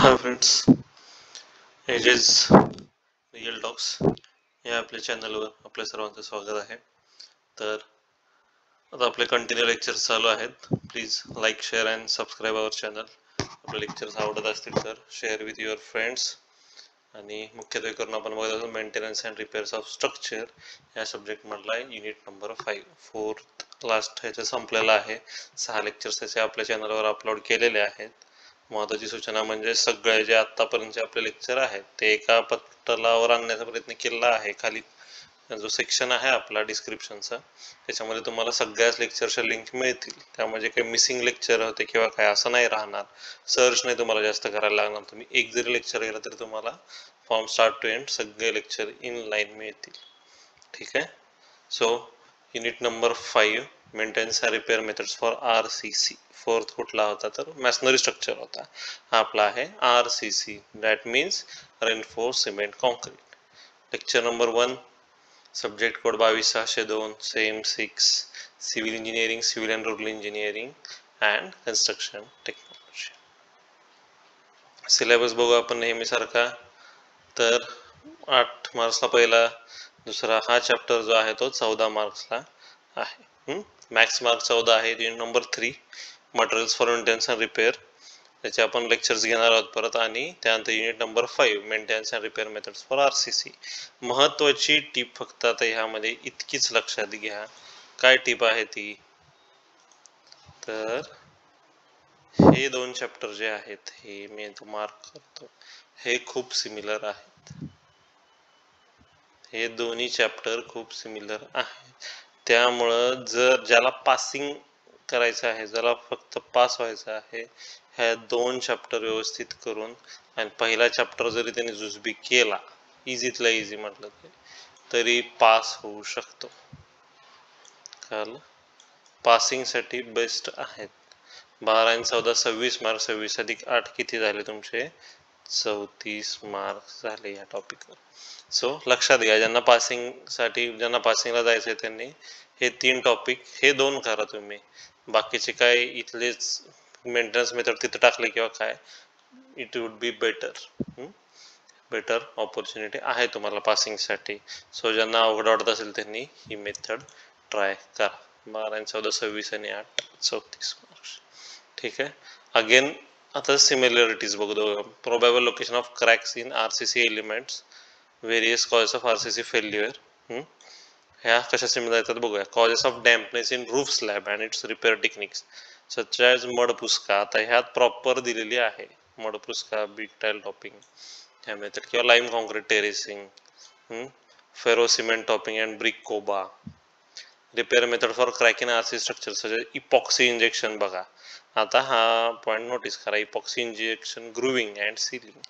हाय friends, एज इज real talks या आपल्या चॅनलवर आपल्या सर्वांचं स्वागत आहे. तर आता आपले कंटिन्यू लेक्चर्स चालू आहेत. Please like, share and subscribe our channel. आपले लेक्चर्स आवडत असतील तर शेअर विथ युअर फ्रेंड्स. आणि मुख्यत्वे करून आपण बघत आहोत maintenance and repairs of structure या सब्जेक्टमधला आहे युनिट नंबर 5. फोर्थ लास्ट ह्याचं संपलेला आहे. 6 लेक्चर्स त्याचे आपल्या चॅनलवर अपलोड केलेले आहेत. महत्त्वाची सूचना म्हणजे सगळे जे आतापर्यंतचे आपले लेक्चर आहेत ते एका पटलावर आणण्याचा प्रयत्न केला आहे. खाली जो सेक्शन आहे आपला डिस्क्रिप्शनचा त्याच्यामध्ये तुम्हाला सगळ्याच लेक्चरच्या लिंक मिळतील. त्यामध्ये काही मिसिंग लेक्चर होते किंवा काय असं नाही राहणार. सर्च नाही तुम्हाला जास्त करायला लागणार. तुम्ही एक जरी लेक्चर गेला तरी तुम्हाला फ्रॉम स्टार्ट टू एंड सगळे लेक्चर इन लाईन मिळतील. ठीक आहे. So unit number 5 maintenance and repair methods for RCC. Fourth कुठला होता तर मॅसनरी स्ट्रक्चर होता. हा आपला आहे RCC, that means reinforce cement concrete. Lecture number 1 subject code 22602 same 6 civil engineering, civil and rural engineering and construction technology. Syllabus बघू आपण नेहमीसारखा. तर 8 मार्क्सला पहिला, दुसरा हा चॅप्टर जो आहे तो 14 मार्क्सला आहे. मॅक्स मार्क 14 आहे. Unit number 3 materials for maintenance and repair, त्याचे आपण लेक्चर्स घेणार आहोत परत. आणि त्यानंतर unit number 5 maintenance and repair methods for RCC. महत्वाची टीप फक्त आता ह्यामध्ये इतकीच लक्षात घ्या. काय टीप आहे ती तर हे 2 चॅप्टर जे आहेत हे मी मार्क करतो, हे खूप सिमिलर आहेत. हे दोन्ही चॅप्टर खूप सिमिलर आहेत. त्यामुळं जर ज्याला पासिंग करायचं आहे, ज्याला फक्त पास व्हायचं आहे, ह्या 2 चॅप्टर व्यवस्थित करून आणि पहिला चॅप्टर जरी त्यांनी जुजबी केला, इझीतला इझी म्हटलं तरी पास होऊ शकतो. कळलं? पासिंगसाठी बेस्ट आहेत. 12 आणि 14 26 मार्क. 26 अधिक 8 किती झाले तुमचे? 34 मार्क्स झाले या टॉपिकवर. सो लक्षात घ्या, ज्यांना पासिंगला जायचंय त्यांनी हे 3 टॉपिक, हे 2 करा तुम्ही. बाकीचे काय इथलेच मेंटेनन्स मेथड तिथं टाकले किंवा काय, it would be better opportunity आहे तुम्हाला पासिंगसाठी. सो ज्यांना अवघड वाटत असेल त्यांनी ही मेथड ट्राय करा. 12 आणि 14 26 आणि 8 34 मार्क्स. ठीक आहे. अगेन आता सिमिलरिटीज बघू. Probable location of cracks in RCC elements, various causes of RCC failure. ह्या कशा सिमिलर येतात बघूया. Causes of dampness in roof slab and its repair techniques such as mud phuska. आता ह्यात प्रॉपर दिलेली आहे मडपुसका, बिग टाईल टॉपिंग ह्या method, किंवा lime concrete terracing, ferro cement topping and brick कोबा. Repair method for crack in RCC structure such as epoxy injection. बघा आता हा पॉईंट नोटीस करा. Epoxy injection, grooving and sealing.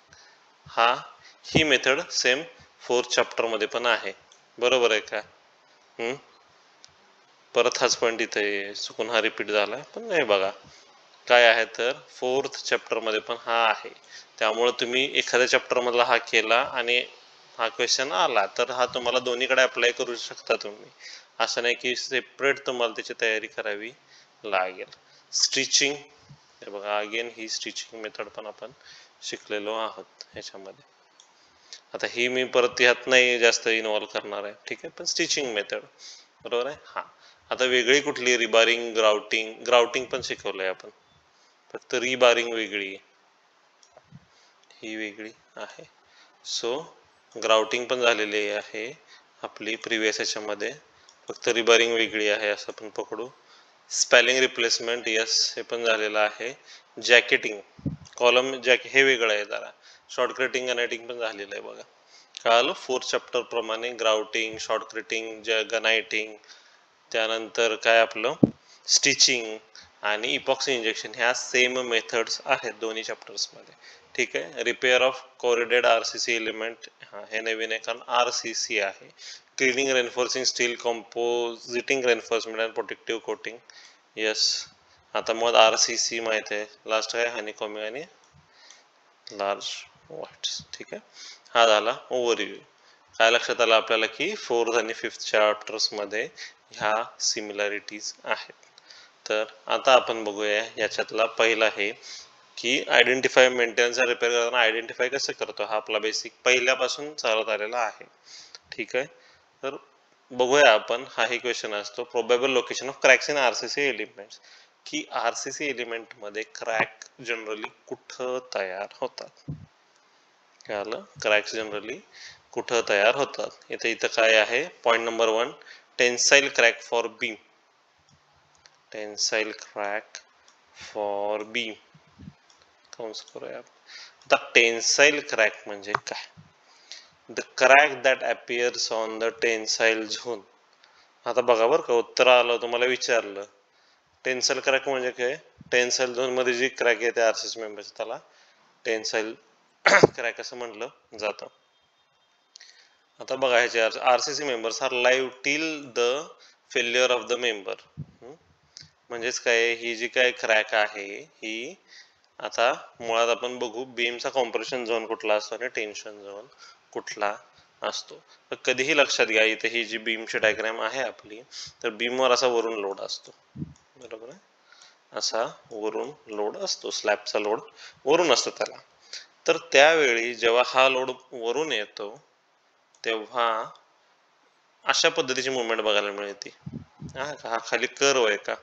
ही method same 4th chapter मध्ये पण आहे. बरोबर आहे का? परत हाच पॉईंट इथे चुकून हा रिपीट झाला पण नाही. बघा काय आहे तर 4th चॅप्टर मध्ये पण हा आहे. त्यामुळे तुम्ही एखाद्या चॅप्टर मधला हा केला आणि हा क्वेश्चन आला तर हा तुम्हाला दोन्हीकडे अप्लाय करू शकता तुम्ही. असं नाही की सेपरेट तुम्हाला त्याची तयारी करावी लागेल. स्टिचिंग, हे बघा अगेन ही स्टिचिंग मेथड पण आपण शिकलेलो आहोत ह्याच्यामध्ये. आता ही मी परत ह्यात नाही जास्त इन्व्हॉल्व करणार आहे. ठीक आहे. पण स्टिचिंग मेथड बरोबर आहे. हा आता वेगळी कुठली? रिबारिंग, ग्राउटिंग पण शिकवलंय आपण, फक्त रिबारिंग वेगळी, ही वेगळी आहे. सो ग्राउटिंग पण झालेली आहे आपली प्रिव्हियस ह्याच्यामध्ये, फक्त रिबारिंग वेगळी आहे असं आपण पकडू. स्पॅलिंग रिप्लेसमेंट, यस हे पण झालेलं आहे. जॅकेटिंग, कॉलम जॅकेट हे वेगळं आहे जरा. शॉर्टकटिंग, गनायटिंग पण झालेलं आहे. बघा कळालं? 4th चॅप्टर प्रमाणे ग्राउटिंग, शॉर्टकटिंग, गनायटिंग, त्यानंतर काय आपलं स्टिचिंग आणि इपॉक्सी इंजेक्शन ह्या सेम मेथड्स आहेत दोन्ही चॅप्टर्समध्ये. ठीक आहे. Repair of corroded RCC element, हे नवीन आहे कारण RCC आहे. Cleaning, reinforcing steel, compositing reinforcement and protective coating. Yes. आता मग RCC माहिती आहे. लास्ट काय? हनीकॉम्बिंग आणि लार्ज व्हाईट्स. ठीक आहे. हा झाला ओव्हरव्ह्यू. काय लक्षात आलं आपल्याला की 4th आणि 5th चॅप्टर्स मध्ये ह्या सिमिलॅरिटीज आहेत. तर आता आपण बघूया याच्यातला पहिला आहे की आयडेंटिफाय मेंटेनन्स आणि रिपेअर करताना आयडेंटिफाय कसं करतो, हा आपला बेसिक पहिल्यापासून चालत आलेला आहे. ठीक आहे, तर बघूया आपण. हाही क्वेश्चन असतो, probable location of cracks in RCC elements, की आरसीसी एलिमेंट मध्ये क्रॅक जनरली कुठं तयार होतात. कळलं, क्रॅक्स जनरली कुठं तयार होतात. इथं काय आहे, point number 1, tensile crack for beam. Tensile crack for beam कंस करूया. आता टेन्साईल क्रॅक म्हणजे काय, the crack that appears on the tensile zone. आता बघा बरं का, उत्तर आलं, तुम्हाला विचारलं टेन्साईल क्रॅक म्हणजे काय. टेन्साईल झोन मध्ये जी क्रॅक येते आरसीसी मेंबर्स, त्याला टेन्साईल क्रॅक असं म्हटलं जातं. आता बघा, ह्याचे RCC members are live till the failure of the member. म्हणजेच काय, ही जी काय क्रॅक आहे ही, आता मुळात आपण बघू बीमचा कॉम्प्रेशन झोन कुठला असतो आणि टेन्शन झोन कुठला असतो. तर कधीही लक्षात घ्या, इथे ही जी बीमची डायग्राम आहे आपली, तर बीमवर असा वरून लोड असतो, बरोबर आहे, असा वरून लोड असतो, स्लॅबचा लोड वरून असतो त्याला. तर त्यावेळी जेव्हा हा लोड वरून येतो तेव्हा अशा पद्धतीची मुवमेंट बघायला मिळते. हा खाली कर्व आहे का,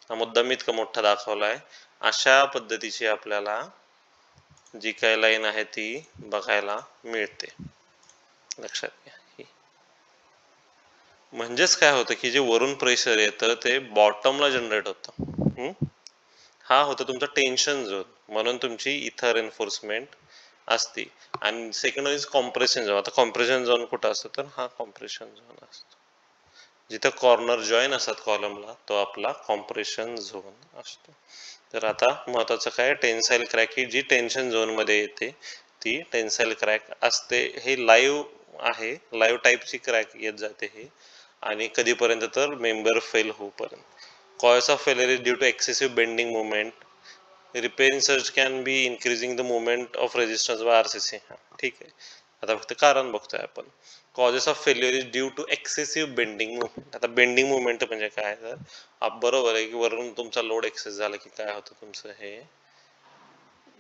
हा मुद्दाम इतका मोठा दाखवलाय, अशा पद्धतीची आपल्याला जी काय लाईन आहे ती बघायला मिळते. लक्षात घ्या. म्हणजेच काय होतं की जे वरून प्रेशर येतं ते बॉटमला जनरेट होतं. हा होतं तुमचा टेन्शन झोन, म्हणून तुमची इथं एन्फोर्समेंट असते. आणि सेकंड इज कॉम्प्रेशन झोन. आता कॉम्प्रेशन झोन कुठं असतो, तर हा कॉम्प्रेशन झोन असतो, जिथं कॉर्नर जॉईन असतात कॉलमला, तो आपला कॉम्प्रेशन झोन असतो. तर आता महत्वाचं काय, टेन्साईल क्रॅक ही जी टेन्शन झोन मध्ये येते ती टेन्साईल क्रॅक असते. हे लाईव्ह आहे, लाईव्ह टाईपची क्रॅक येत जाते हे, आणि कधीपर्यंत, तर मेंबर फेल होऊपर्यंत. Cause of failure is due to excessive bending movement. Repairing search can be increasing the movement of resistance by RCC. ठीक आहे, आता फक्त कारण बघतोय आपण. Causes of failure is due to excessive bending movement. आता bending movement म्हणजे काय, तर बरोबर आहे की वरून तुमचा लोड एक्सेस झाला की काय होतं, तुमचं हे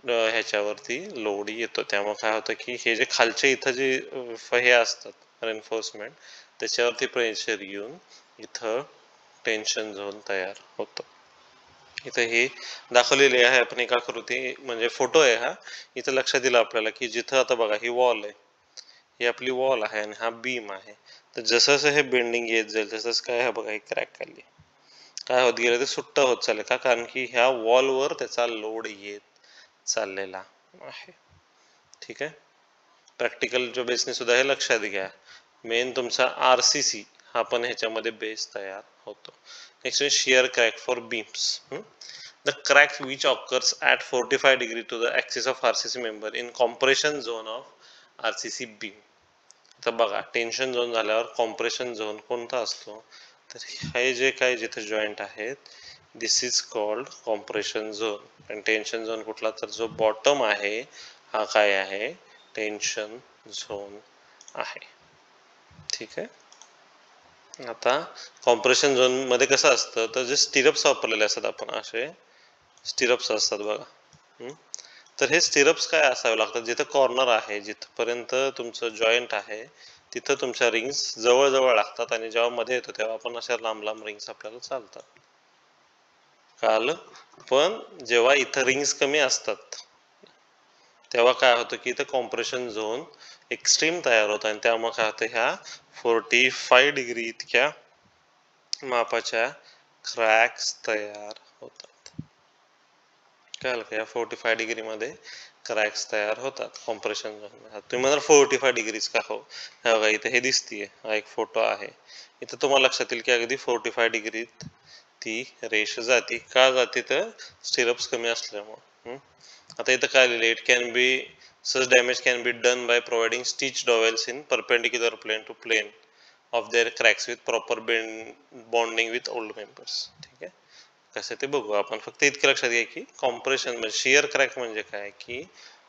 ह्याच्यावरती लोड येतो, त्यामुळे काय होतं की हे जे खालच्या इथं जे हे असतात रेन्फोर्समेंट, त्याच्यावरती प्रेशर येऊन इथं टेन्शन झोन तयार होतो. इथं हे दाखवलेले आहे, आपण एका आकृती म्हणजे फोटो आहे हा. इथं लक्षात दिलं आपल्याला की जिथं, आता बघा ही वॉल आहे, ही आपली वॉल आहे आणि हा बीम आहे. तर जसं जसं हे बेंडिंग येत जाईल तसंच काय, हा बघा ही क्रॅक खाली काय होत गेलं, ते सुट्ट होत चालेल का, कारण की ह्या वॉलवर त्याचा लोड येत चाललेला आहे. ठीक आहे, प्रॅक्टिकलच्या बेसने सुद्धा हे लक्षात घ्या. मेन तुमचा आरसीसी हा पण ह्याच्यामध्ये बेस तयार होतो. Next shear crack for beams. The crack which occurs at 45 degree to the axis of RCC member in compression zone of RCC beam. आता बघा, टेन्शन झोन झाल्यावर कॉम्प्रेशन झोन कोणता असतो, तर हे जे काय जिथे जॉईंट आहेत, दिस इज कॉल्ड कॉम्प्रेशन झोन. आणि टेन्शन झोन कुठला, तर जो बॉटम आहे हा काय आहे, टेन्शन झोन आहे. ठीक आहे, आता कॉम्प्रेशन झोन मध्ये कसं असतं, तर जे स्टिरप्स वापरलेले असतात आपण, असे स्टिरप्स असतात बघा. तर हे स्टिरप्स काय असावे लागतात, जिथं कॉर्नर आहे, जिथपर्यंत तुमचं जॉईंट आहे तिथं तुमच्या रिंग्स जवळ जवळ लागतात, आणि जेव्हा मध्ये येतो तेव्हा आपण अशा लांब लांब रिंग्स आपल्याला चालतात. कळालं. पण जेव्हा इथं रिंग्स कमी असतात तेव्हा काय होतं की इथं कॉम्प्रेशन झोन एक्स्ट्रीम तयार होतं, आणि त्यामुळे काय होतं, ह्या 45 डिग्री इतक्या मापाच्या क्रॅक्स तयार होतात. कळलं का, या 45 डिग्री मध्ये क्रॅक्स तयार होतात कॉम्प्रेशन झोन. तुम्ही म्हणाल 45 डिग्रीज का हो, हे बघा इथे हे दिसतीये, हा एक फोटो आहे. इथं तुम्हाला लक्षात येईल की अगदी 45 डिग्रीत ती रेष जाती. का जाते, तर स्टिरप्स कमी असल्यामुळे. आता इथं काय लिहिले, it can be such damage can be done by providing stitch dowels in perpendicular plane to plane of their cracks with proper bonding with old members. ठीक आहे, कसं ते बघू आपण. फक्त इतकं लक्षात घ्या की कॉम्प्रेशन म्हणजे शियर क्रॅक म्हणजे काय, की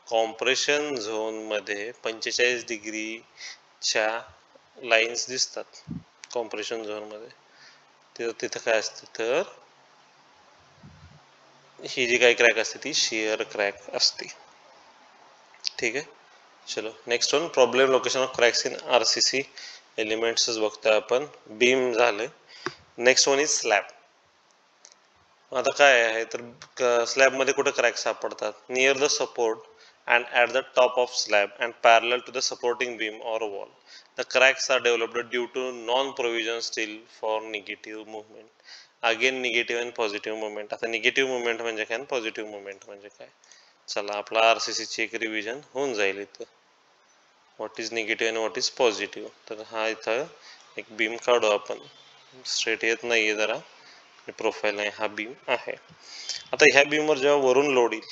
कॉम्प्रेशन झोन मध्ये 45 डिग्रीच्या लाईन्स दिसतात कॉम्प्रेशन झोन मध्ये. तिथं काय असतं, तर ही जी काही क्रॅक असते ती शियर क्रॅक असते. ठीक आहे. चलो next one, problem location of cracks in RCC एलिमेंट्सच बघतोय आपण. बीम झाले. Next one is slab. आता काय आहे तर स्लॅब मध्ये कुठे क्रॅक सापडतात? Near the support and at the top of slab and parallel to the supporting beam or wall. The cracks are developed due to non provision steel for negative movement. Again negative and positive movement. आता negative movement म्हणजे काय आणि positive movement म्हणजे काय? चला आपला आरसीसीची एक revision होऊन जाईल इथं. व्हॉट इज निगेटिव्ह आणि व्हॉट इज पॉझिटिव्ह. तर हा इथं एक बीम काढू आपण. स्ट्रेट येत नाहीये जरा, प्रोफाईल आहे, हा बीम आहे. आता ह्या बीमवर जेव्हा वरून लोड येईल,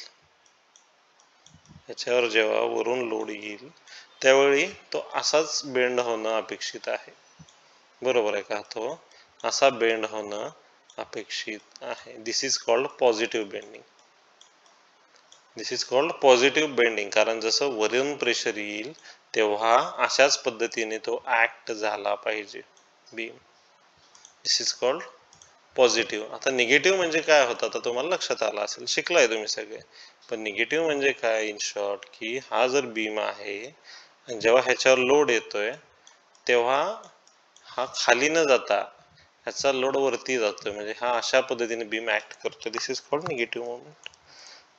ह्याच्यावर जेव्हा वरून लोड येईल त्यावेळी तो असाच बेंड होणं अपेक्षित आहे. बरोबर आहे का? तो असा बेंड होणं अपेक्षित आहे. This is called positive bending. This is called positive bending. कारण जसं वरून प्रेशर येईल तेव्हा अशाच पद्धतीने तो ऍक्ट झाला पाहिजे beam. This is called positive. आता निगेटिव्ह म्हणजे काय होतं आता तुम्हाला लक्षात आलं असेल, शिकलाय तुम्ही सगळे. पण निगेटिव्ह म्हणजे काय इन शॉर्ट, की हा जर बीम आहे आणि जेव्हा ह्याच्यावर लोड येतोय तेव्हा हा खाली न जाता ह्याचा लोड वरती जातोय, म्हणजे हा अशा पद्धतीने बीम ऍक्ट करतो. दिस इज कॉल्ड निगेटिव्ह मुवमेंट.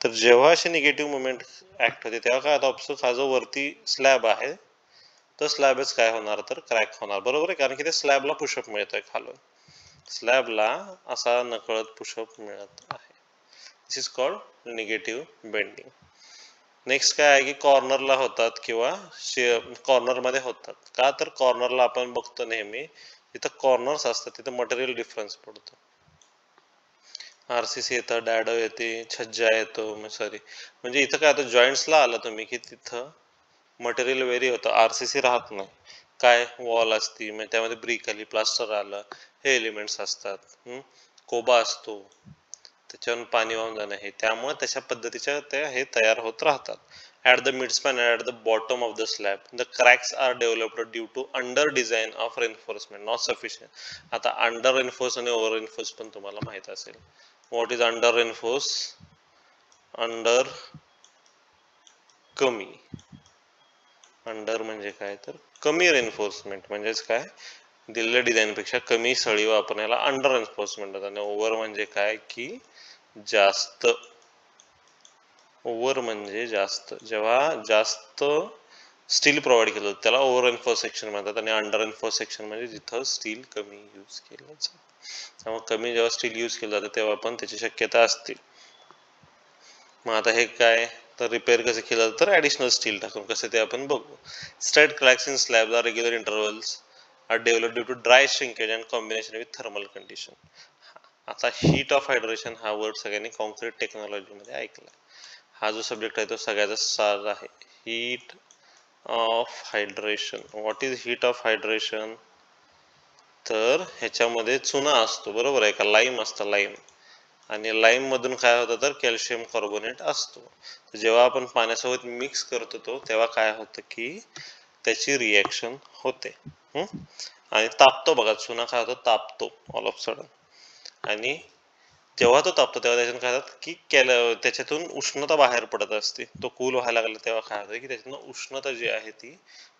तर जेव्हा अशी निगेटिव्ह मुवमेंट ऍक्ट होते तेव्हा काय होतं, हा जो वरती स्लॅब आहे तो स्लॅबच काय होणार तर क्रॅक होणार. बरोबर आहे, कारण की ते स्लॅबला पुशअप मिळतोय खालून. स्लॅबला असा नकळत पुशअप मिळत आहे. This is called negative bending. Next काय आहे की कॉर्नरला होतात किंवा कॉर्नरमध्ये होतात. का तर कॉर्नरला आपण बघतो नेहमी जिथं कॉर्नर्स असतात तिथं मटेरियल डिफरन्स पडतो. आरसीसी येतं, डॅडो येते, छज्जा येतो, सॉरी म्हणजे इथं काय होतं जॉईंट्सला आलं तुम्ही की तिथं मटेरियल व्हेरी होतं, आरसीसी राहत नाही. काय वॉल असती, मग त्यामध्ये ब्रिक आली, प्लास्टर आलं, हे एलिमेंट्स असतात. कोबा असतो, त्याच्यावरून पाणी वाहून जाणं, हे त्यामुळे तशा पद्धतीच्या त्या हे तयार होत राहतात. At the midspan at the bottom of the slab the cracks are developed due to under design of reinforcement not sufficient. आता अंडर रेन्फोर्स आणि ओव्हर रेन्फोर्स पण तुम्हाला माहित असेल. What is under reinforce? Under कमी. अंडर म्हणजे काय तर कमी रेन्फोर्समेंट, म्हणजेच काय दिलेल्या डिझाईनपेक्षा कमी सळी वापरण्याला अंडर रेन्फोर्समेंट होतं. आणि ओव्हर म्हणजे काय की जास्त. ओव्हर म्हणजे जास्त. जेव्हा जास्त स्टील प्रोव्हाइड केलं त्याला ओव्हर एन्फोर्स सेक्शन म्हणतात, आणि अंडर एन्फोर्स सेक्शन म्हणजे जिथं स्टील कमी यूज केलं जातं. त्यामुळे कमी जेव्हा स्टील यूज केलं जातं तेव्हा पण त्याची शक्यता असते. मग आता हे काय तर रिपेअर कसं केलं तर ऍडिशनल स्टील टाकून, कसं ते आपण बघू. Straight cracks in slabs are regular intervals are developed due to dry shrinkage and combination with thermal condition. आता हीट ऑफ हायड्रेशन हा वर्ड सगळ्यांनी कॉन्क्रीट टेक्नॉलॉजीमध्ये ऐकला. हा जो सब्जेक्ट आहे तो सगळ्याचा साज आहे. Heat of hydration. What is heat of hydration? तर ह्याच्यामध्ये चुना असतो, बरोबर आहे का, लाईम असतं, लाईम. आणि लाईम मधून काय होतं तर कॅल्शियम कार्बोनेट असतो. जेव्हा आपण पाण्यासोबत मिक्स करतो तो तेव्हा काय होतं की त्याची रिॲक्शन होते आणि तापतो. बघा चुना काय होतो, तापतो ऑल ऑफ सडन. आणि जेव्हा तो तापतो तेव्हा त्याच्यातून काय होतं की त्याच्यातून उष्णता बाहेर पडत असते. तो कूल व्हायला लागला तेव्हा काय होतं की त्याच्यातून उष्णता जी आहे ती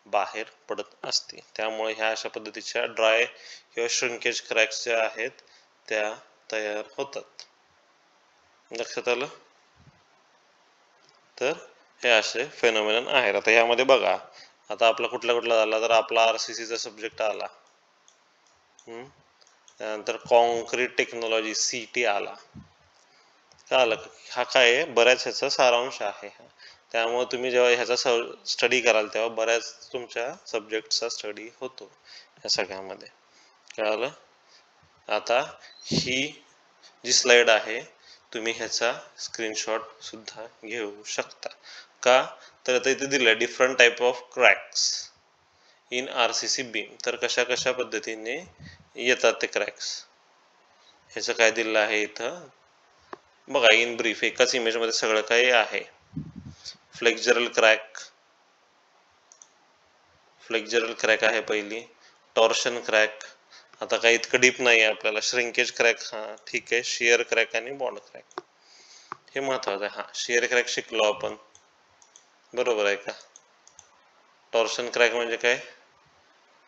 बाहेर पडत असते. त्यामुळे ह्या अशा पद्धतीच्या ड्राय किंवा श्रिंकेज क्रॅक्स ज्या आहेत त्या तयार होतात. लक्षात आलं? तर हे असे फेनॉमेनन आहेत. आता ह्यामध्ये बघा, आता आपला कुठला कुठला झाला तर आपला आरसीसीचा सब्जेक्ट आला, त्यानंतर कॉन्क्रीट टेक्नॉलॉजी सीटी आला. का आलं? हा काय आहे बऱ्याच ह्याचा सारांश आहे. त्यामुळे तुम्ही जेव्हा ह्याचा स्टडी कराल तेव्हा बऱ्याच तुमच्या सब्जेक्टचा स्टडी होतो या सगळ्यामध्ये. कळालं? आता ही जी स्लाइड आहे तुम्ही ह्याचा स्क्रीनशॉट सुद्धा घेऊ शकता. का तर आता इथे दिलं different type of cracks in RCC beam. तर कशा कशा पद्धतीने येतात ते क्रॅक्स ह्याचं काय दिलं आहे इथं बघा. इन ब्रीफ एकाच इमेज मध्ये सगळं काही आहे. फ्लेक्झरल क्रॅक, फ्लेक्झरल क्रॅक आहे पहिली. टॉर्शन क्रॅक, आता काही इतकं डीप नाही आहे आपल्याला. श्रिंकेज क्रॅक, हा ठीक आहे. शियर क्रॅक आणि बॉन्ड क्रॅक. आता फ्लेक्झरल क्रॅक मध्ये काय होतं तर ह्याच्यामध्ये काय होतं की हे महत्वाचं आहे. हा शिअर क्रॅक शिकलो आपण, बरोबर आहे का? टॉर्शन क्रॅक म्हणजे काय?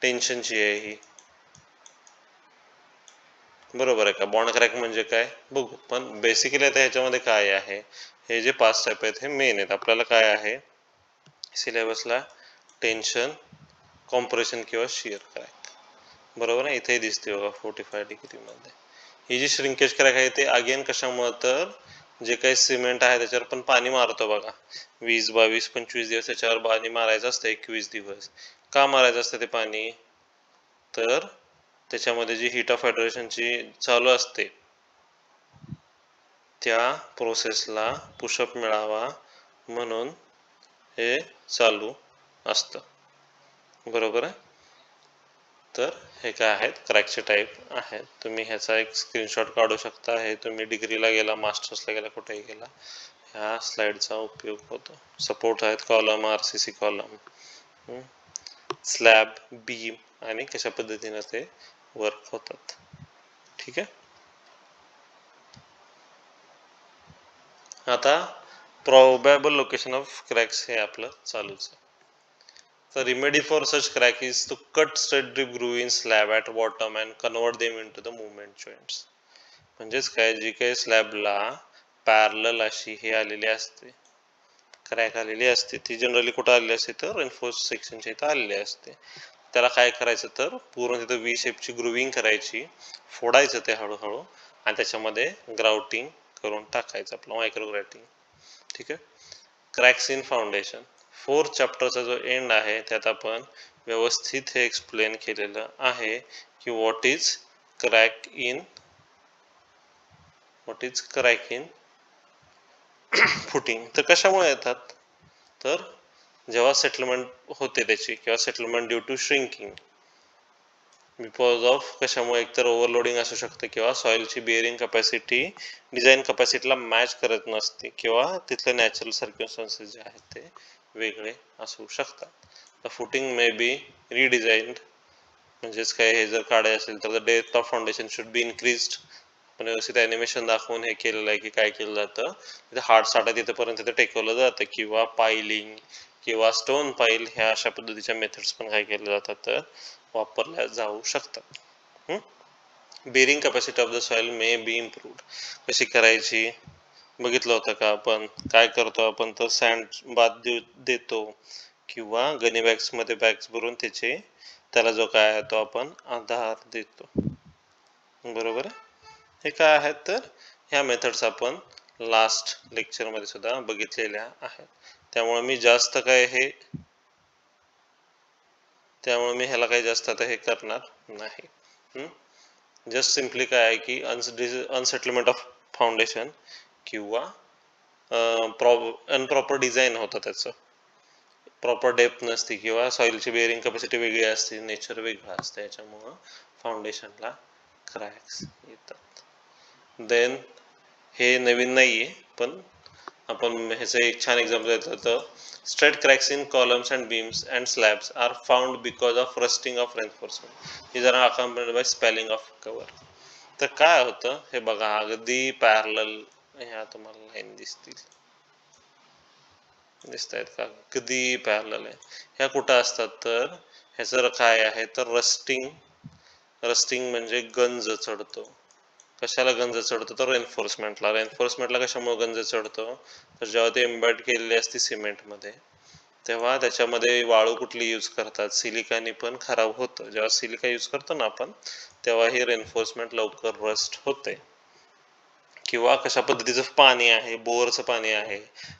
टेन्शनची आहे ही, बरोबर आहे का? बॉन्ड क्रॅक म्हणजे काय बघू. पण बेसिकली आता ह्याच्यामध्ये काय आहे, हे जे 5 स्टेप आहेत हे मेन आहेत. आपल्याला काय आहे सिलेबसला, टेन्शन, कॉम्प्रेशन किंवा शिअर क्रॅक, बरोबर आहे. इथे दिसते बघा 45 डिग्री मध्ये. ही जी श्रिंकेज क्रॅक आहे ते अगेन कशामुळे, तर जे काही सिमेंट आहे त्याच्यावर पण पाणी मारतो बघा, 20, 22, 25 दिवस त्याच्यावर पाणी मारायचं असतं, 21 दिवस. का मारायचं असतं ते पाणी? तर त्याच्यामध्ये जी हीट ऑफ हायड्रेशनची चालू असते त्या प्रोसेसला पुशअप मिळावा म्हणून हे चालू असतं, बरोबर आहे. तर हे काय आहेत, क्रॅकचे टाईप आहेत. तुम्ही ह्याचा एक स्क्रीनशॉट काढू शकता. हे तुम्ही डिग्रीला गेला, मास्टर्सला गेला, कुठेही गेला, ह्या स्लाइडचा उपयोग होतो. सपोर्ट आहेत column, RCC column, slab, beam आणि कशा पद्धतीने ते वर्क होतात. ठीक आहे. आता प्रोबॅबल लोकेशन ऑफ क्रॅक्स हे आपलं चालूच आहे. The remedy for such crack is to cut straight drip groove in slab at bottom and convert them into the movement joints. म्हणजेच काय, जी काही स्लॅबला पॅरलल अशी हे आलेली असते, क्रॅक आलेली असते, ती जनरली कुठं आलेली असते, तर रेन्फोर्स सेक्शनच्या इथं आलेली असते. त्याला काय करायचं, तर पूर्ण तिथं V शेपची ग्रुविंग करायची, फोडायचं ते हळूहळू आणि त्याच्यामध्ये ग्राउटिंग करून टाकायचं, आपलं मायक्रो ग्राउटिंग. ठीक आहे. क्रॅक्स इन फाउंडेशन 4 चॅप्टरचा जो एंड आहे त्यात आपण व्यवस्थित हे एक्सप्लेन केलेलं आहे की what is crack in footing. तर कशामुळे येतात, तर जेव्हा सेटलमेंट होते त्याची किंवा settlement due to shrinking, because of कशामुळे, एकतर ओव्हरलोडिंग असू शकते किंवा सॉइलची बिअरिंग कपॅसिटी डिझाईन कपॅसिटीला मॅच करत नसते किंवा तिथले नॅचरल सर्कमस्टन्सेस जे आहेत ते वेगळे असू शकतात. द फुटिंग मे बी रिडिझाईन्ड, म्हणजेच काय, हे जर काढायचं असेल तर the depth of foundation should be increased. पण व्यवस्थित ॲनिमेशन दाखवून हे केलेलं आहे की काय केलं जातं, तिथे हार्ड साठा तिथेपर्यंत ते टेकवलं जातं किंवा पायलिंग किंवा स्टोन पाईल ह्या अशा पद्धतीच्या मेथड्स पण काय केल्या जातात, तर वापरल्या जाऊ शकतात. Bearing capacity of the soil may be improved. कशी करायची बघितलं होतं का आपण? काय करतो आपण, तर सँड बाथ देतो किंवा गनी बॅग्स मध्ये बॅग्स भरून त्याला जो काय आहे तो आपण आधार देतो, बरोबर आहे. हे काय आहेत, तर ह्या मेथड्स आपण लास्ट लेक्चरमध्ये सुद्धा बघितलेल्या आहेत. त्यामुळे मी ह्याला काही जास्त आता हे करणार नाही. जस्ट सिम्पली काय आहे की अनसेटलमेंट ऑफ फाउंडेशन किंवा अनप्रॉपर डिझाईन होतं, त्याचं प्रॉपर डेप्थ नसते किंवा सॉइलची बेअरिंग कॅपॅसिटी वेगळी असते, नेचर वेगळं असतं, याच्यामुळं फाउंडेशनला क्रॅक्स येतात. देन हे नवीन नाही आहे, पण आपण ह्याचं एक छान एक्झाम्पल देतो, तर straight cracks in columns and beams and slabs are found because of rusting of reinforcement is are accompanied by spalling of cover. तर काय होतं हे बघा, अगदी पॅरलल ह्या तुम्हाला लाईन दिसत आहेत का, अगदी पॅरलल आहे. ह्या कुठं असतात, तर ह्याचं काय आहे, तर रस्टिंग म्हणजे गंज चढतो. कशाला गंज चढतो, तर रेन्फोर्समेंटला कशामुळे गंज चढतो, तर जेव्हा ते एम्बेड केलेली असते सिमेंटमध्ये तेव्हा त्याच्यामध्ये वाळू कुठली यूज करतात, सिलिकाने पण खराब होतं. जेव्हा सिलिका यूज करतो ना आपण, तेव्हा हे रेन्फोर्समेंट लवकर रस्ट होते. किंवा कशा पद्धतीचं पाणी आहे, बोरचं पाणी आहे,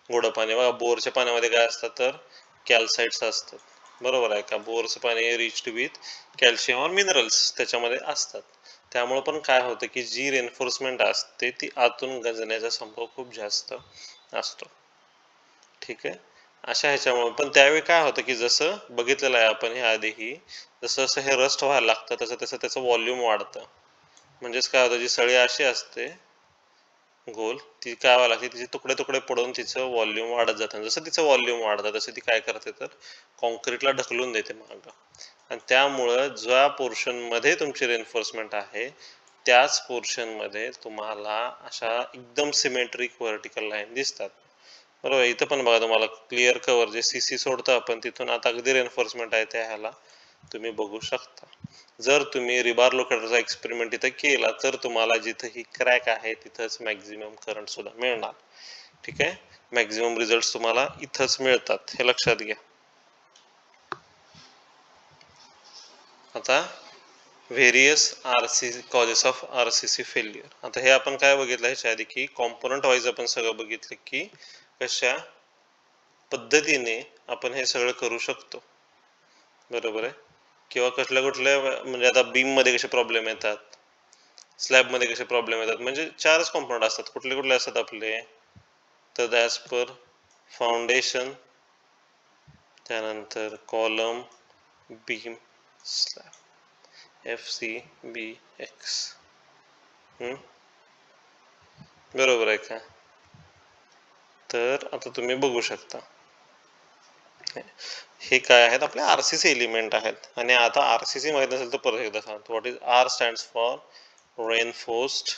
गोड पाणी बघा, बोरच्या पाण्यामध्ये काय असतात, तर कॅल्साइट्स असतात, बरोबर आहे का. बोरचं पाणी रिच्ड विथ कॅल्शियम और मिनरल्स त्याच्यामध्ये असतात. त्यामुळे पण काय होतं की जी रेन्फोर्समेंट असते ती आतून गंजण्याचा संभव खूप जास्त असतो. ठीक आहे. अशा ह्याच्यामुळे पण त्यावेळी काय होतं की जसं बघितलेलं आहे आपण हे आधीही, जसं जसं हे रस्ट व्हायला लागतं तसं तसं त्याचं व्हॉल्यूम वाढतं. म्हणजेच काय होतं, जी सळी अशी असते गोल, ती काय व्हायला लागते, तिचे तुकडे तुकडे पडून तिचं व्हॉल्यूम वाढत जातं. जसं तिचं व्हॉल्यूम वाढतं तसं ती काय करते, तर कॉन्क्रीटला ढकलून देते मागं. आणि त्यामुळं ज्या पोर्शन मध्ये तुमची रेन्फोर्समेंट आहे त्याच पोर्शन मध्ये तुम्हाला अशा एकदम सिमेट्रिक व्हर्टिकल लाईन दिसतात. बरोबर, इथं पण बघा तुम्हाला क्लिअर कव्हर जे सीसी सोडतं आपण तिथून आता अगदी रेन्फोर्समेंट आहे त्या ह्याला तुम्ही बघू शकता. जर तुम्ही रिबार लोकेटरचा एक्सपेरिमेंट इथं केला तर तुम्हाला जिथं ही क्रॅक आहे तिथंच मॅक्झिमम करंट सुद्धा मिळणार. ठीक आहे, मॅक्झिमम रिझल्ट तुम्हाला इथंच मिळतात, हे लक्षात घ्या. आता various RCC causes of RCC failure. आता हे आपण काय बघितलं ह्याच्या आधी की कॉम्पोनंट वाईज आपण सगळं बघितलं की कशा पद्धतीने आपण हे सगळं करू शकतो. बरोबर आहे, किंवा कुठल्या म्हणजे आता बीम मध्ये कसे प्रॉब्लेम येतात, स्लॅब मध्ये कसे प्रॉब्लेम येतात, म्हणजे चारच कॉम्पोनंट असतात. कुठले कुठले असतात आपले, तर ॲज पर फाउंडेशन, त्यानंतर कॉलम, बीम, स्लॅब, FCBX. बरोबर आहे का? तर आता तुम्ही बघू शकता हे काय आहेत, आपले आरसीसी एलिमेंट आहेत. आणि आता आरसीसी माहित नसेल तर परत एकदा सांगतो. What is R? Stands for reinforced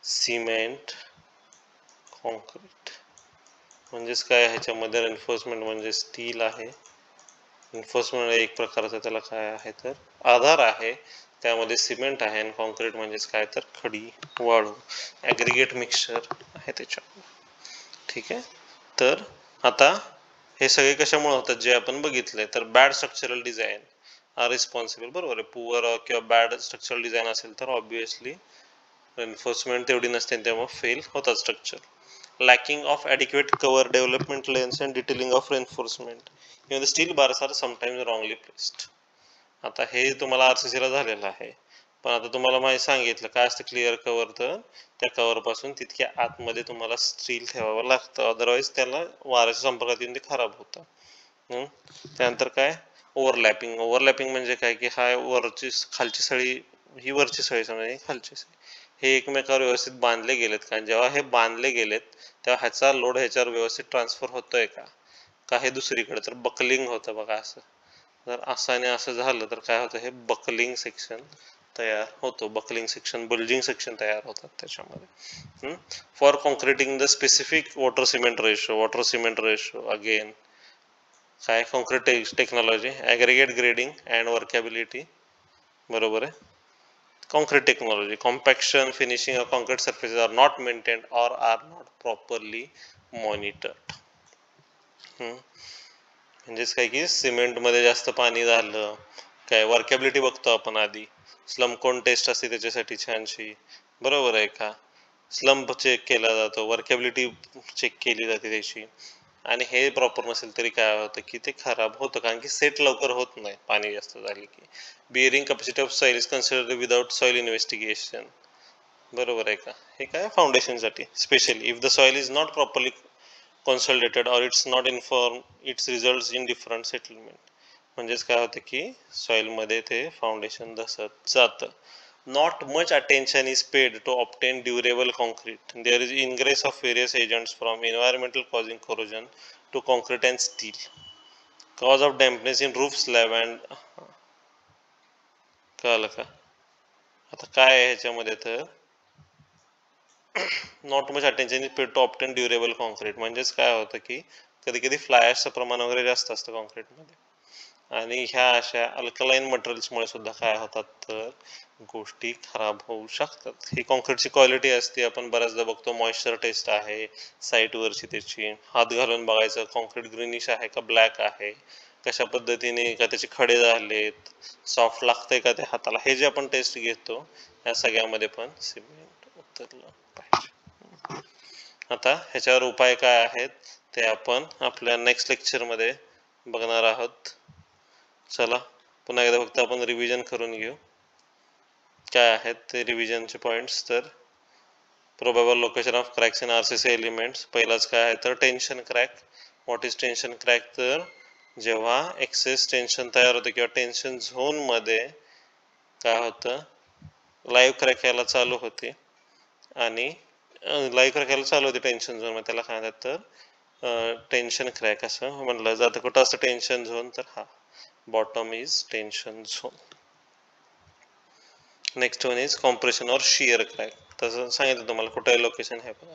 cement concrete. म्हणजेच काय, ह्याच्यामध्ये रेन्फोर्समेंट म्हणजे स्टील आहे. रेन्फोर्समेंट एक प्रकारचा त्याला काय आहे तर आधार आहे, त्यामध्ये सिमेंट आहे, आणि कॉन्क्रीट म्हणजेच काय तर खडी, वाळू, ॲग्रिगेट मिक्सचर आहे त्याच्यात. ठीक आहे, तर आता हे सगळे कशामुळे होतात जे आपण बघितलंय, तर bad structural design are responsible. बरोबर आहे, पुअर किंवा बॅड स्ट्रक्चरल डिझाईन असेल तर ऑब्विसली रेन्फोर्समेंट तेवढी नसते, त्यामुळे फेल होतात structure. Lacking of adequate cover, development lengths and detailing of reinforcement, किंवा the steel bars are sometimes wrongly placed. आता हे तुम्हाला आरसीसीला झालेलं आहे, पण आता तुम्हाला माहिती सांगितलं काय असतं क्लिअर कव्हर, तर त्या कव्हर पासून तितक्या आतमध्ये तुम्हाला स्टील ठेवावं लागतं, अदरवाईज त्याला वाऱ्याच्या संपर्कात येऊन ते खराब होतं. त्यानंतर काय, ओव्हरलॅपिंग. ओव्हरलॅपिंग म्हणजे काय की हा वरची खालची सळी, ही वरची सळी समजा, खालची सळी, हे एकमेकावर व्यवस्थित बांधले गेलेत का? जेव्हा हे बांधले गेलेत तेव्हा ह्याचा लोड ह्याच्यावर व्यवस्थित ट्रान्सफर होतोय का, का हे दुसरीकडे, तर बकलिंग होतं बघा असं. जर असं आणि असं झालं तर काय होतं, हे बकलिंग सेक्शन तयार होतो, बकलिंग सेक्शन, बुल्जिंग सेक्शन तयार होतात त्याच्यामध्ये. For concreting the specific water cement ratio, water cement ratio again काय, concrete technology, aggregate grading and workability. बरोबर आहे, concrete technology, compaction, finishing of concrete surfaces are not maintained or are not properly monitored. म्हणजेच काय की cement मध्ये जास्त पाणी झालं काय, वर्कॅबिलिटी बघतो आपण आधी, स्लम कोण टेस्ट असते त्याच्यासाठी छानशी. बरोबर आहे का, स्लम्प चेक केला जातो, वर्कॅबिलिटी चेक केली जाते त्याची, आणि हे प्रॉपर नसेल तरी काय होतं की ते खराब होतं, कारण की सेट लवकर होत नाही पाणी जास्त झाले की. Bearing capacity of soil is considered without soil investigation. बरोबर आहे का, हे काय फाउंडेशनसाठी specially, if the soil is not properly consolidated or it's not informed, its results in different settlement. म्हणजेच काय होतं की सॉइल मध्ये ते फाउंडेशन धसत जातं. Not much attention is paid to obtain durable concrete. There is ingress of various agents from environmental causing corrosion to concrete and steel. Cause of dampness in roof slab and कळलं का. आता काय आहे ह्याच्यामध्ये तर not much attention is paid to obtain durable concrete. म्हणजेच काय होतं की कधी कधी फ्लायर्सचं प्रमाण वगैरे जास्त असतं कॉन्क्रीटमध्ये, आणि ह्या अशा अल्कलाईन मटेरियल्समुळे सुद्धा काय होतात तर गोष्टी खराब होऊ शकतात. ही कॉन्क्रीटची क्वालिटी असते, आपण बऱ्याचदा बघतो मॉइश्चर टेस्ट आहे साईटवरची, त्याची हात घालून बघायचं कॉन्क्रीट ग्रीनिश आहे का ब्लॅक आहे, कशा पद्धतीने का त्याचे खडे झालेत, सॉफ्ट लागतंय का ते हाताला, हे जे आपण टेस्ट घेतो या सगळ्यामध्ये पण सिमेंट उतरलं पाहिजे. आता ह्याच्यावर उपाय काय आहेत ते आपण आपल्या नेक्स्ट लेक्चरमध्ये बघणार आहोत. चला पुन्हा एकदा फक्त आपण रिव्हिजन करून घेऊ काय आहेत ते रिव्हिजनचे पॉइंट्स. तर probable location of cracks in RCC elements, पहिलाच काय आहे तर tension crack. What is tension crack, तर जेव्हा एक्सेस टेन्शन तयार होते किंवा टेन्शन झोन मध्ये काय होतं, लाईव्ह क्रॅक यायला चालू होते, आणि लाईव्ह क्रॅक यायला चालू होते टेन्शन झोन मध्ये, त्याला काय म्हणतात तर टेन्शन क्रॅक असं म्हणलं जातं. कुठं असतं टेन्शन झोन, तर हा bottom is tension zone. Next one is compression और शिअर क्रॅक. तसं सांगितलं तुम्हाला कुठे लोकेशन आहे बघा.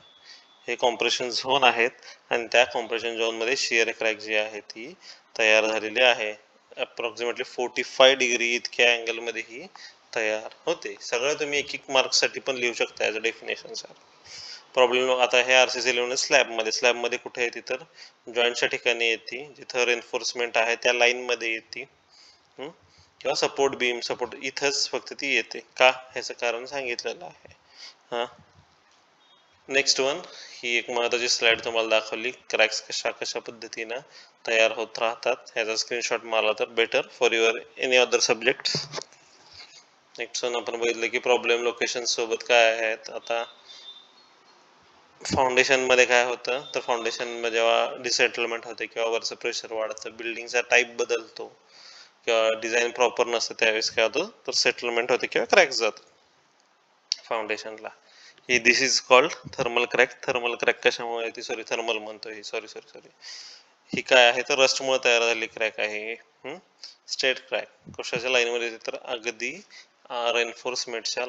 हे कॉम्प्रेशन झोन आहेत आणि त्या कॉम्प्रेशन झोनमध्ये शिअर क्रॅक जी आहे ती तयार झालेली आहे. अप्रॉक्सिमेटली 45 डिग्री इतक्या अँगलमध्ये ही तयार होते. सगळं तुम्ही एक एक मार्क्ससाठी पण लिहू शकता as a definition sir. Problem आता हे RCC लिहून स्लॅबमध्ये कुठे येते तर जॉईंटच्या ठिकाणी येते, जिथं रेन्फोर्समेंट आहे त्या लाईनमध्ये येते किंवा सपोर्ट इथंच फक्त ती येते का, ह्याचं कारण सांगितलेलं आहे. हां, नेक्स्ट वन ही एक महत्त्वाची स्लाइड तुम्हाला दाखवली, क्रॅक्स कशा कशा पद्धतीनं तयार होत राहतात. ह्याचा स्क्रीनशॉट मारला तर better for your any other subject. Next one आपण बघितलं की प्रॉब्लेम लोकेशन सोबत काय आहेत. आता फाउंडेशन मध्ये काय होतं तर फाउंडेशन मध्ये जेव्हा डिसेटलमेंट होते किंवा वरचं प्रेशर वाढतं, बिल्डिंगचा टाईप बदलतो किंवा डिझाईन प्रॉपर नसतं, त्यावेळेस काय होतं तर सेटलमेंट होते किंवा क्रॅक जातो फाउंडेशनला. ही this is called thermal crack. Thermal crack कशामुळे येते, सॉरी थर्मल म्हणतो ही, सॉरी. ही काय आहे तर रस्टमुळे तयार झालेली क्रॅक आहे. स्ट्रेट क्रॅक कशाच्या लाईनमध्ये येते तर अगदी रेन्फोर्समेंटच्या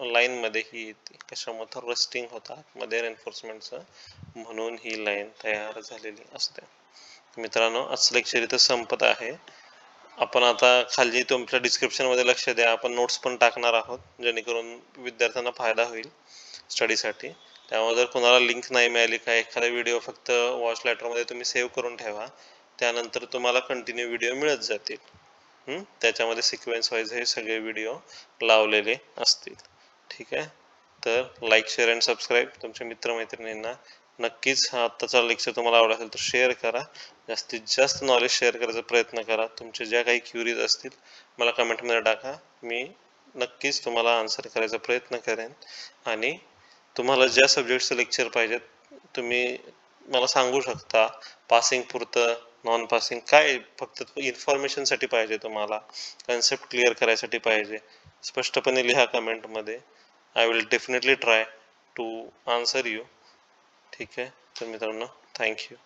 लाईनमध्ये ही येते. कशामुळे तर रस्टिंग होतात मध्ये रेन्फोर्समेंटचं, म्हणून ही लाईन तयार झालेली असते. मित्रांनो, आजचं लेक्चर इथं संपत आहे. आपण आता खाली तुमच्या डिस्क्रिप्शनमध्ये लक्ष द्या, आपण नोट्स पण टाकणार आहोत जेणेकरून विद्यार्थ्यांना फायदा होईल स्टडीसाठी. त्यामुळे जर कोणाला लिंक नाही मिळाली का, एखादा व्हिडिओ फक्त वॉच लेटरमध्ये तुम्ही सेव्ह करून ठेवा, त्यानंतर तुम्हाला कंटिन्यू व्हिडिओ मिळत जातील. त्याच्यामध्ये सिक्वेन्स वाईज हे सगळे व्हिडिओ लावलेले असतील. ठीक आहे, तर लाईक, शेअर अँड सबस्क्राईब. तुमच्या मित्रमैत्रिणींना नक्कीच हा आत्ताचा लेक्चर तुम्हाला आवडला असेल तर शेअर करा. जास्तीत जास्त नॉलेज शेअर करायचा प्रयत्न करा. तुमचे ज्या काही क्युरीज असतील मला कमेंटमध्ये टाका, मी नक्कीच तुम्हाला आन्सर करायचा प्रयत्न करेन. आणि तुम्हाला ज्या सब्जेक्टचं लेक्चर पाहिजेत तुम्ही मला सांगू शकता. पासिंग पुरतं, नॉन पासिंग, काय फक्त इन्फॉर्मेशनसाठी पाहिजे तुम्हाला, कन्सेप्ट क्लिअर करायसाठी पाहिजे, स्पष्टपणे लिहा कमेंटमध्ये. I will definitely try to answer you. ठीक आहे, तर मित्रांनो, थँक्यू.